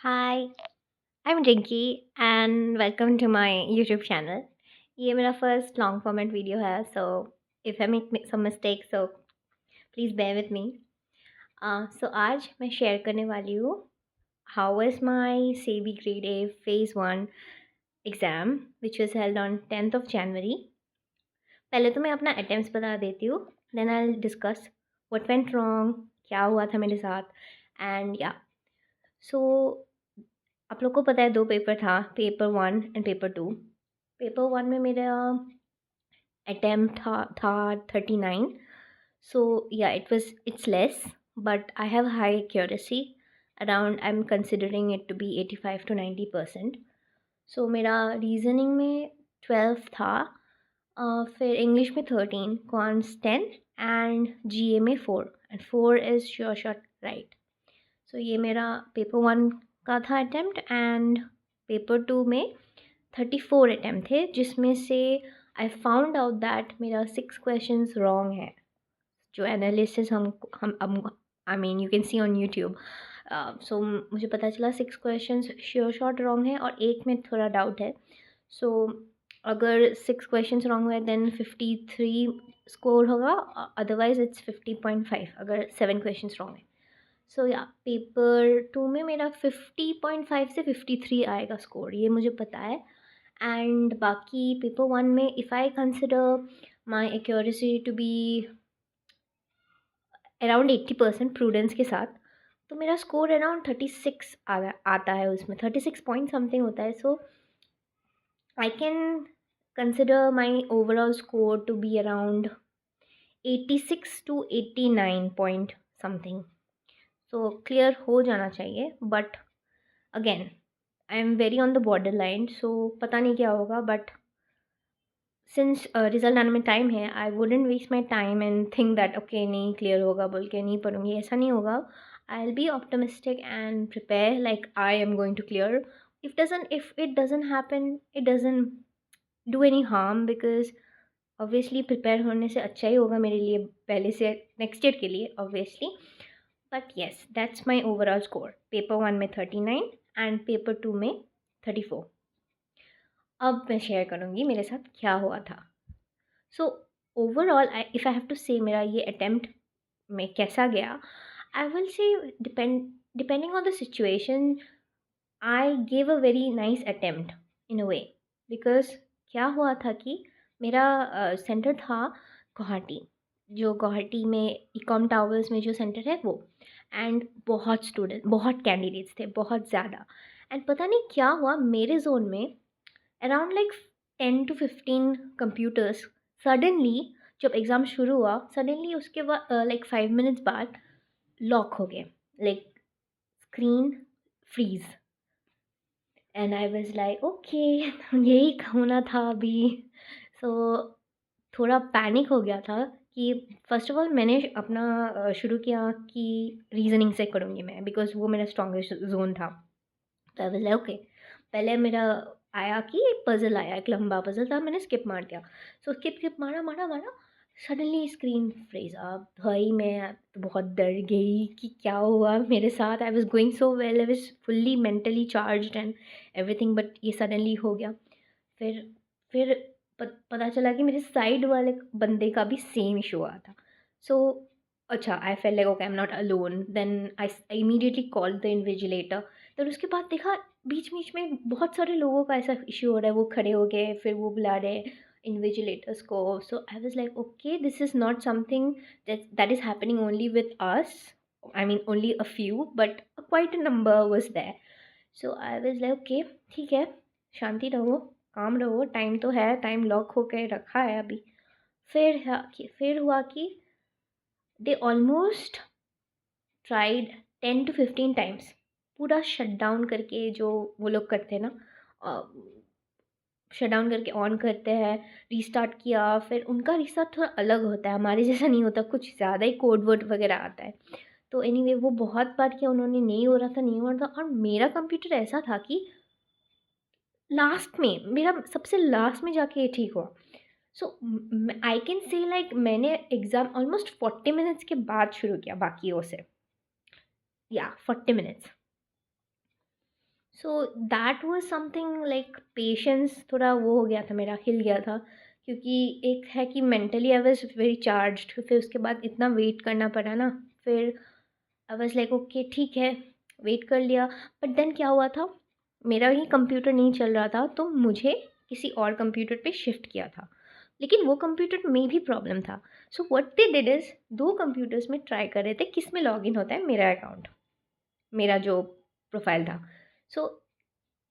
Hi, I'm Rinky and welcome to my YouTube channel. ये मेरा first long format video है so if I make some mistake so please bear with me. So आज मैं share करने वाली हूँ how was my SEBI grade A phase 1 exam which was held on 10th of January. पहले तो मैं अपना अटेम्प्ट्स बता देती हूँ, then I will discuss what went wrong, क्या हुआ था मेरे साथ एंड या सो आप लोग को पता है 2 पेपर था, पेपर 1 एंड पेपर 2। पेपर 1 में मेरा अटेम्प्ट था 39। So yeah it's less but I have high accuracy around I am considering it to be 85 to 90%। So मेरा रीजनिंग में 12 था, फिर इंग्लिश में 13, कॉन्स 10 एंड जीए में 4 and 4 is sure shot right. So ये मेरा पेपर 1 का था अटेम्प्ट एंड पेपर 2 में 34 अटेम्प्ट थे, जिसमें से आई फाउंड आउट दैट मेरा 6 क्वेश्चंस रॉन्ग है। जो एनालिसिस हम I mean you can see on YouTube. So मुझे पता चला 6 क्वेश्चंस श्योर शॉट रॉन्ग है और एक में थोड़ा डाउट है। सो अगर 6 क्वेश्चंस रॉन्ग हुए देन 53 स्कोर होगा, अदरवाइज इट्स 50.5 अगर 7 क्वेश्चंस रॉन्ग है। सो या पेपर 2 में मेरा 50.5 से 53 आएगा स्कोर, ये मुझे पता है। एंड बाकी पेपर 1 में if I consider my accuracy to be around 80% prudence के साथ, तो मेरा स्कोर अराउंड 36 आता है, उसमें 36 पॉइंट समथिंग होता है। So I can consider my overall score to be around 86 to 89 point something. So clear हो जाना चाहिए but again I am very on the border line, so पता नहीं क्या होगा बट सिंस रिजल्ट आने में टाइम है, I wouldn't waste my time and think that okay नहीं क्लियर होगा बोल के नहीं पढ़ूंगी, ऐसा नहीं होगा। I will be optimistic and prepare like I am going to clear. If it doesn't happen, it doesn't do any harm because obviously prepare होने से अच्छा ही होगा मेरे लिए पहले से नेक्स्ट ईयर के लिए obviously. But yes that's my overall score, paper 1 में 39 एंड पेपर 2 में 34। अब मैं शेयर करूँगी मेरे साथ क्या हुआ था। So overall if I have to say मेरा ये अटेम्प्ट में कैसा गया, I will say depending on the situation I gave a very nice attempt in a way. Because क्या हुआ था कि मेरा सेंटर था गुवाहाटी, जो गुवाहाटी में इकॉम टावर्स में जो सेंटर है वो। एंड बहुत स्टूडेंट, बहुत कैंडिडेट्स थे, बहुत ज़्यादा। एंड पता नहीं क्या हुआ मेरे जोन में, around like 10 to 15 computers suddenly, जब एग्ज़ाम शुरू हुआ सडनली उसके बाद लाइक 5 मिनट्स बाद लॉक हो गए, like screen freeze. And I was like okay यही होना था अभी। सो थोड़ा पैनिक हो गया था कि फ़र्स्ट ऑफ ऑल मैंने अपना शुरू किया कि रीज़निंग से करूँगी मैं, बिकॉज़ वो मेरा स्ट्रॉन्गेस्ट ज़ोन था। तो आई वाज लाइक ओके, पहले मेरा आया कि एक पज़ल आया, एक लंबा पज़ल था, मैंने स्किप मार दिया। सो स्किप स्किप मारा मारा मारा, सडनली स्क्रीन फ्रीज़। अब भाई मैं तो बहुत डर गई कि क्या हुआ मेरे साथ। I was going so well, I was fully mentally charged and everything, but ये सडनली हो गया। फिर फिर पता चला कि मेरे साइड वाले बंदे का भी सेम इशू हुआ था। सो अच्छा, I felt like okay I am not alone. Then I immediately called the invigilator. फिर उसके बाद देखा बीच बीच में बहुत सारे लोगों का ऐसा इश्यू हो रहा है, वो खड़े हो गए, फिर वो बुला रहे इन्विजिलेटर्स को। So I was like okay this is not something that is happening only with us, I mean only a few but quite a number was there. So I was like okay ठीक है, शांति रहो, काम रहो, time तो है, time lock होके रखा है अभी। फिर हुआ कि they almost tried 10 to 15 times, पूरा शट डाउन करके, जो वो लोग करते हैं ना, शट डाउन करके ऑन करते हैं, रीस्टार्ट किया। फिर उनका रीस्टार्ट थोड़ा अलग होता है, हमारे जैसा नहीं होता, कुछ ज़्यादा ही कोड वर्ड वगैरह आता है। तो एनीवे वो बहुत बार किया उन्होंने, नहीं हो रहा था, नहीं हो रहा था। और मेरा कंप्यूटर ऐसा था कि लास्ट में, मेरा सबसे लास्ट में जाके ये ठीक हुआ। सो आई कैन से लाइक मैंने एग्ज़ाम ऑलमोस्ट 40 मिनट्स के बाद शुरू किया बाकियों से, या 40 minutes. So that was something like patience थोड़ा वो हो गया था, मेरा हिल गया था, क्योंकि एक है कि mentally I was very charged, फिर उसके बाद इतना वेट करना पड़ा ना, फिर आई वाज लाइक ओके ठीक है, वेट कर लिया। बट देन क्या हुआ था, मेरा ही कंप्यूटर नहीं चल रहा था, तो मुझे किसी और कंप्यूटर पे शिफ्ट किया था, लेकिन वो कंप्यूटर में भी प्रॉब्लम था। So what they did is, 2 computers में ट्राई कर रहे थे किस में लॉगिन होता है मेरा अकाउंट, मेरा जो प्रोफ़ाइल था। सो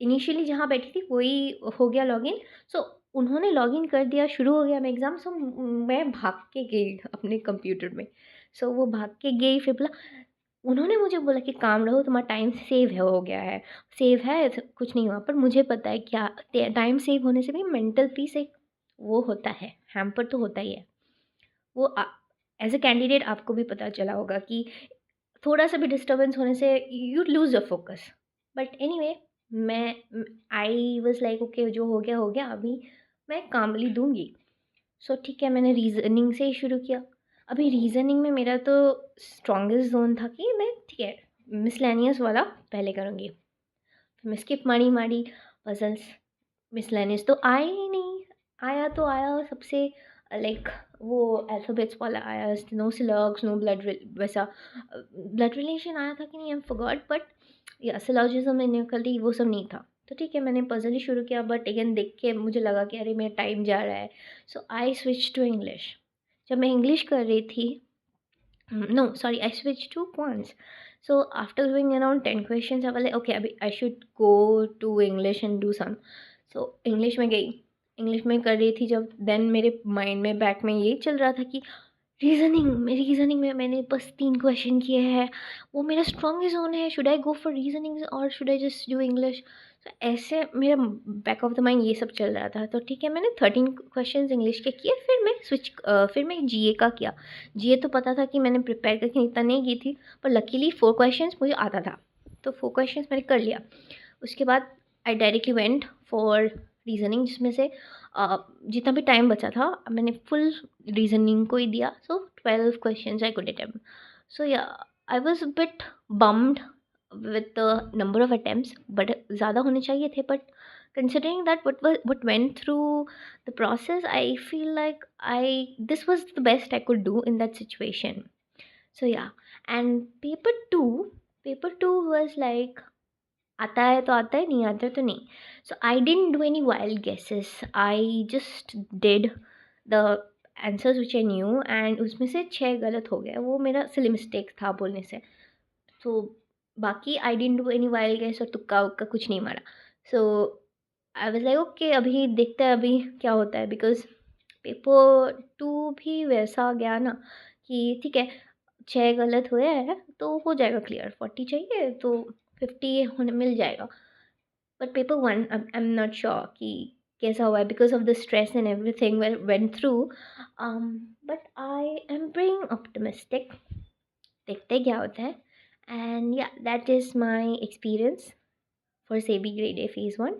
इनिशियली जहाँ बैठी थी वही हो गया लॉगिन। सो उन्होंने लॉगिन कर दिया, शुरू हो गया मेरा एग्ज़ाम। सो मैं भाग के गई अपने कंप्यूटर में। सो वो भाग के गई, फिर बोला, उन्होंने मुझे बोला कि काम रहो, तुम्हारा टाइम सेव है, हो गया है, सेव है, कुछ नहीं हुआ। पर मुझे पता है क्या, टाइम सेव होने से भी मेंटल पीस एक वो होता है, हैम्पर तो होता ही है। वो एज़ अ कैंडिडेट आपको भी पता चला होगा कि थोड़ा सा भी डिस्टर्बेंस होने से you lose your focus. But anyway, मैं आई वाज़ लाइक ओके, जो हो गया, अभी मैं कामली दूँगी। सो ठीक है, मैंने रीज़निंग से ही शुरू किया। अभी रीज़निंग में मेरा तो स्ट्रॉन्गेस्ट ज़ोन था कि मैं ठीक है, मिसलेनियस वाला पहले करूँगी। फिर मैं स्किप मारी पज़ल्स, मिसलेनियस तो आया ही नहीं। आया तो आया सबसे लाइक वो अल्फ़ाबेट्स वाला आया, नो सिलॉग्स, नो ब्लड वैसा ब्लड रिलेशन आया था कि नहीं, आई फॉरगॉट, बट या सिलॉजिज़्म इनइक्वालिटी वो सब नहीं था। तो ठीक है, मैंने पज़ल ही शुरू किया, बट अगेन देख के मुझे लगा कि अरे मेरा टाइम जा रहा है। So I switch to English. जब मैं इंग्लिश कर रही थी, no sorry, I switched to quants. So after doing around 10 questions, I was like okay, अभी I should go to English and do some. So English में गई, English में कर रही थी जब, देन मेरे माइंड में बैक में यही चल रहा था कि रीज़निंग में मैंने बस 3 क्वेश्चन किए हैं, वो मेरा स्ट्रॉन्गेस्ट ज़ोन है, should I go for reasoning और should I just do English? तो ऐसे मेरा बैक ऑफ द माइंड ये सब चल रहा था। तो ठीक है, मैंने 13 क्वेश्चंस इंग्लिश के किए, फिर मैं जीए का किया। जीए तो पता था कि मैंने प्रिपेयर करके इतना नहीं की थी, पर लकीली 4 क्वेश्चंस मुझे आता था, तो 4 क्वेश्चंस मैंने कर लिया। उसके बाद I directly went for reasoning, जिसमें से जितना भी टाइम बचा था मैंने फुल रीज़निंग को ही दिया। सो 12 क्वेश्चंस आई कुड अटेम्प्ट। सो या, I was a bit bummed with the number of attempts, but ज़्यादा होने चाहिए थे। But considering that what went through the process, I feel like I this was the best I could do in that situation. So yeah, and paper 2 was like, आता है तो आता है, नहीं आता है तो नहीं। So I didn't do any wild guesses, I just did the answers which I knew, and उसमें से 6 गलत हो गए, वो मेरा सिली मिस्टेक था बोलने से। तो बाकी I didn't do any wild guess और तुक्का उक्का कुछ नहीं मारा। So I was like okay, अभी देखते हैं अभी क्या होता है, बिकॉज़ पेपर 2 भी वैसा गया ना कि ठीक है, 6 गलत हुए हैं तो हो जाएगा क्लियर, 40 चाहिए तो 50 होने मिल जाएगा। But paper 1 I am not sure कि कैसा हुआ है, because of the stress and everything went through. But I am being optimistic, देखते हैं क्या होता है। And yeah, that is my experience for SEBI grade A phase 1,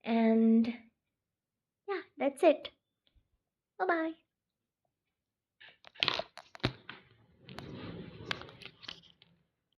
and yeah that's it. Bye bye.